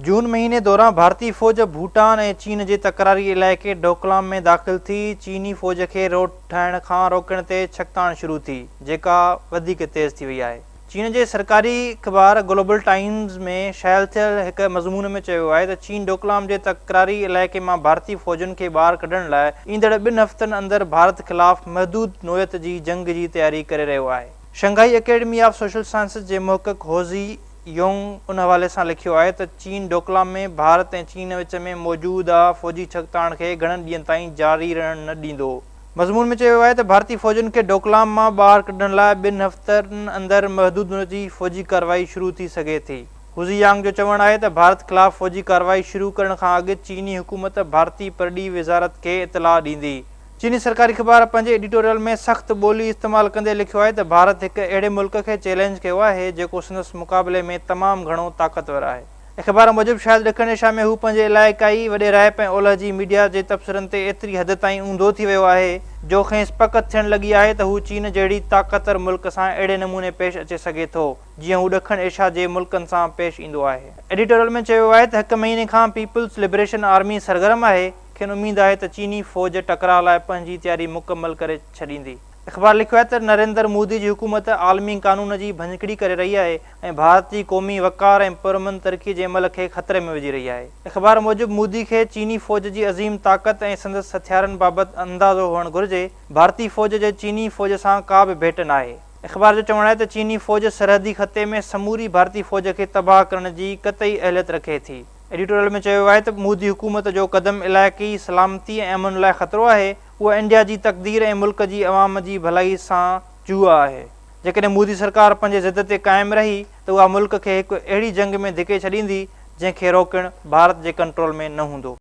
जून महीने दौरान भारतीय फ़ौज भूटान ऐं चीन जे तकरारी इलाइक़े डोकलाम में दाख़िल थी। चीनी फ़ौज खे ठाहिण खां रोकण ते छकताण शुरू थी, जेका वधीक तेज़ थी वई आहे। चीन जे सरकारी अख़बार ग्लोबल टाइम्स में शाइल थियल हिक मज़मून में चयो आहे त चीन डोकलाम जे तकरारी इलाइक़े मां भारतीय फ़ौजुनि खे ॿाहिरि कढण लाइ ईंदड़ 2 हफ़्तनि अंदरि भारत ख़िलाफ़ महदूद नोयत जी जंग जी तयारी करे रहियो आहे। Shanghai academy of social sciences जे मुहक़क़ होज़ी योंग उन हवाले सां लिखियो आहे त चीन डोकलाम में भारत ऐं चीन विच में मौजूदा फ़ौजी छकताण खे घणनि ॾींहंनि ताईं जारी रहण न ॾींदो। मज़मून में चयो आहे त भारतीय फ़ौजुनि खे डोकलाम मां ॿाहिरि कढण लाइ 2 हफ़्तनि अंदरि महदूद जी फ़ौजी कार्रवाई शुरू थी सघे थी। हुज़ी यांग जो चवणु आहे त भारत ख़िलाफ़ फ़ौजी कार्रवाई शुरू करण खां अॻु चीनी हुकूमत भारतीय परॾी वज़ारत खे इतलाह ॾींदी। चीनी सरकारी अख़बार पंहिंजे एडिटोरियल में सख़्त ॿोली इस्तेमालु कंदे लिखियो आहे त भारत हिकु अहिड़े मुल्क खे चैलेंज कयो आहे जेको संदसि मुक़ाबले में तमामु घणो ताक़तवर आहे। अख़बार मूजिबि शायदि ॾखण एशिया में हू पंहिंजे इलाइक़ाई वॾेराइप ऐं ओलह जी मीडिया जे तबसरनि ते एतिरी हद ताईं ऊंधो थी वियो आहे जो खेसि पकत थियण लॻी आहे त हू चीन जहिड़ी ताक़तवर मुल्क सां अहिड़े नमूने पेश अचे सघे थो जीअं हू ॾखण एशिया जे मुल्कनि सां पेश ईंदो आहे। एडिटोरियल में चयो आहे त 1 महीने खां पीपल्स लिबरेशन आर्मी सरगर्म आहे। खेनि उमेद आहे त चीनी फ़ौज टकराव लाइ पंहिंजी तयारी मुकमल करे छॾींदी। अख़बार लिखियो आहे त नरेंद्र मोदी जी हुकूमत आलमी क़ानून जी भञकिड़ी करे रही आहे ऐं भारत जी क़ौमी वक़ार ऐं पुरअमन तरक़ी जे अमल खे ख़तरे में विझी रही आहे। अख़बार मूजिबि मोदी खे चीनी फ़ौज जी अज़ीम ताक़त ऐं संदसि हथियारनि बाबति अंदाज़ो हुअणु घुरिजे। भारतीय फ़ौज जे चीनी फ़ौज सां का बि भेट न आहे। अख़बार जो चवणु आहे त चीनी फ़ौज सरहदी ख़ते में समूरी भारतीय फ़ौज खे तबाह करण जी क़तई अहलियत रखे थी। एडिटोरियल में चयो आहे त मोदी हुकूमत जो क़दम इलाइक़ी सलामती ऐं अमन लाइ ख़तरो आहे। उहा इंडिया जी तक़दीर ऐं मुल्क जी अवाम जी भलाई सां जुआ आहे। जेकॾहिं मोदी सरकार पंहिंजे ज़िद ते क़ाइमु रही त उहा मुल्क खे हिकु अहिड़ी जंग में धिके छॾींदी जंहिंखे रोकणु भारत जे कंट्रोल में न हूंदो।